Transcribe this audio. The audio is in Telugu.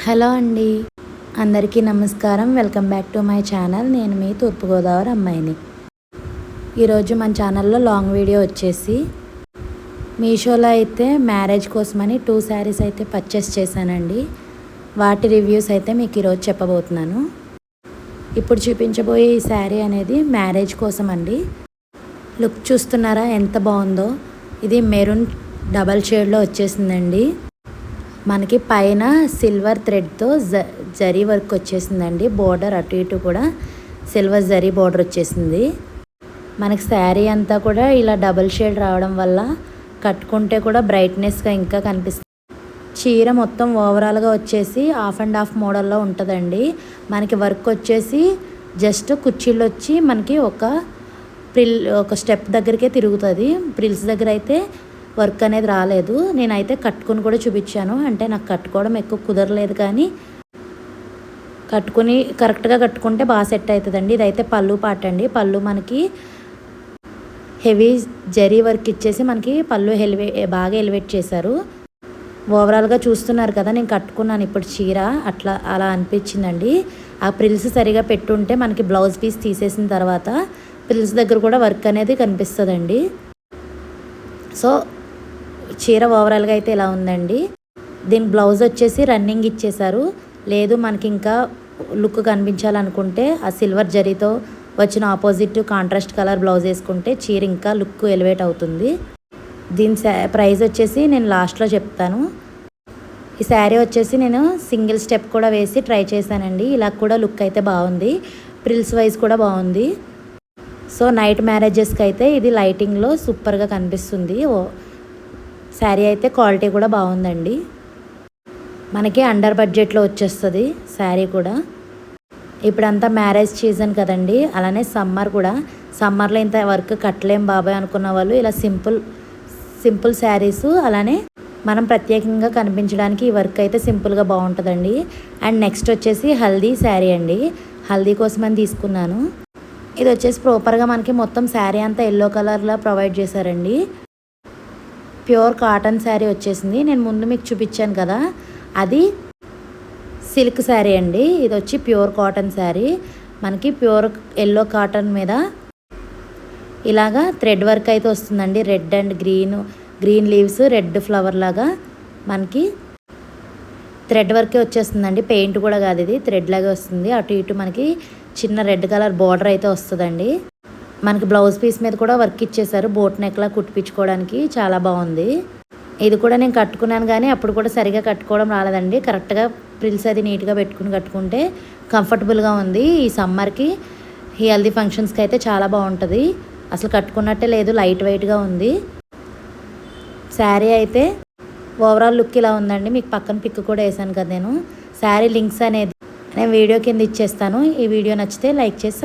హలో అండి, అందరికీ నమస్కారం. Welcome back to my channel. నేను మీ తూర్పుగోదావరి అమ్మాయిని. ఈరోజు మన ఛానల్లో లాంగ్ వీడియో వచ్చేసి మీషోలో అయితే మ్యారేజ్ కోసమని 2 శారీస్ అయితే పర్చేస్ చేశానండి. వాటి రివ్యూస్ అయితే మీకు ఈరోజు చెప్పబోతున్నాను. ఇప్పుడు చూపించబోయే ఈ శారీ అనేది మ్యారేజ్ కోసం అండి. లుక్ చూస్తున్నారా ఎంత బాగుందో. ఇది మెరూన్ డబల్ షేడ్లో వచ్చేసిందండి. మనకి పైన సిల్వర్ థ్రెడ్తో జరీ వర్క్ వచ్చేసిందండి. బోర్డర్ అటు ఇటు కూడా సిల్వర్ జరీ బోర్డర్ వచ్చేసింది. మనకి శారీ అంతా కూడా ఇలా డబల్ షేడ్ రావడం వల్ల కట్టుకుంటే కూడా బ్రైట్నెస్గా ఇంకా కనిపిస్తుంది. చీర మొత్తం ఓవరాల్గా వచ్చేసి హాఫ్ అండ్ హాఫ్ మోడల్లో ఉంటుందండి. మనకి వర్క్ వచ్చేసి జస్ట్ కుర్చీలు వచ్చి మనకి ఒక స్టెప్ దగ్గరికే తిరుగుతుంది. ప్రిల్స్ దగ్గర అయితే వర్క్ అనేది రాలేదు. నేనైతే కట్టుకుని కూడా చూపించాను. అంటే నాకు కట్టుకోవడం ఎక్కువ కుదరలేదు, కానీ కరెక్ట్గా కట్టుకుంటే బాగా సెట్ అవుతుందండి. ఇదైతే పళ్ళు పాట అండి. పళ్ళు మనకి హెవీ జరీ వర్క్ ఇచ్చేసి మనకి పళ్ళు బాగా ఎలివేట్ చేశారు. ఓవరాల్గా చూస్తున్నారు కదా, నేను కట్టుకున్నాను ఇప్పుడు చీర అలా అనిపించిందండి. ఆ ప్రిల్స్ సరిగా పెట్టుంటే మనకి బ్లౌజ్ పీస్ తీసేసిన తర్వాత ప్రిల్స్ దగ్గర కూడా వర్క్ అనేది కనిపిస్తుందండి. సో చీర ఓవరాల్గా అయితే ఇలా ఉందండి. దీని బ్లౌజ్ వచ్చేసి రన్నింగ్ ఇచ్చేసారు. లేదు మనకి ఇంకా లుక్ కనిపించాలనుకుంటే ఆ సిల్వర్ జరీతో వచ్చిన ఆపోజిట్ కాంట్రాస్ట్ కలర్ బ్లౌజ్ వేసుకుంటే చీర ఇంకా లుక్ ఎలివేట్ అవుతుంది. దీని ప్రైస్ వచ్చేసి నేను లాస్ట్లో చెప్తాను. ఈ శారీ వచ్చేసి నేను సింగిల్ స్టెప్ కూడా వేసి ట్రై చేశానండి. ఇలా కూడా లుక్ అయితే బాగుంది. ప్రిల్స్ వైజ్ కూడా బాగుంది. సో నైట్ మ్యారేజెస్కి అయితే ఇది లైటింగ్లో సూపర్గా కనిపిస్తుంది. శారీ అయితే క్వాలిటీ కూడా బాగుందండి. మనకి అండర్ బడ్జెట్లో వచ్చేస్తుంది శారీ కూడా. ఇప్పుడంతా మ్యారేజ్ సీజన్ కదండి, అలానే సమ్మర్ కూడా. సమ్మర్లో ఇంత వర్క్ కట్టలేం బాబాయ్ అనుకున్న వాళ్ళు ఇలా సింపుల్ శారీస్, అలానే మనం ప్రత్యేకంగా కనిపించడానికి ఈ వర్క్ అయితే సింపుల్గా బాగుంటుందండి. అండ్ నెక్స్ట్ వచ్చేసి హల్దీ శారీ అండి. హల్దీ కోసమని తీసుకున్నాను. ఇది వచ్చేసి ప్రాపర్గా మనకి మొత్తం శారీ అంతా ఎల్లో కలర్లో ప్రొవైడ్ చేశారండి. ప్యూర్ కాటన్ శారీ వచ్చేసింది. నేను ముందు మీకు చూపించాను కదా, అది సిల్క్ శారీ అండి. ఇది వచ్చి ప్యూర్ కాటన్ శారీ. మనకి ప్యూర్ ఎల్లో కాటన్ మీద ఇలాగా థ్రెడ్ వర్క్ అయితే వస్తుందండి. Red and green leaves, red flower లాగా మనకి థ్రెడ్ వర్కే వచ్చేస్తుందండి. పెయింట్ కూడా కాదు, ఇది థ్రెడ్ లాగా వస్తుంది. అటు ఇటు మనకి చిన్న రెడ్ కలర్ బార్డర్ అయితే వస్తుందండి. మనకి బ్లౌజ్ పీస్ మీద కూడా వర్క్ ఇచ్చేసారు. బోట్ నెక్లా కుట్టించుకోవడానికి చాలా బాగుంది. ఇది కూడా నేను కట్టుకున్నాను, కానీ అప్పుడు కూడా సరిగా కట్టుకోవడం రాలేదండి. కరెక్ట్గా ప్రిల్స్ అది నీట్గా పెట్టుకుని కట్టుకుంటే కంఫర్టబుల్గా ఉంది. ఈ సమ్మర్కి ఈ హల్దీ ఫంక్షన్స్కి అయితే చాలా బాగుంటుంది. అసలు కట్టుకున్నట్టే లేదు, లైట్ వెయిట్గా ఉంది. శారీ అయితే ఓవరాల్ లుక్ ఇలా ఉందండి. మీకు పక్కన పిక్ కూడా వేసాను కదా నేను. శారీ లింక్స్ అనేది నేను వీడియో కింద ఇచ్చేస్తాను. ఈ వీడియో నచ్చితే లైక్ చేసి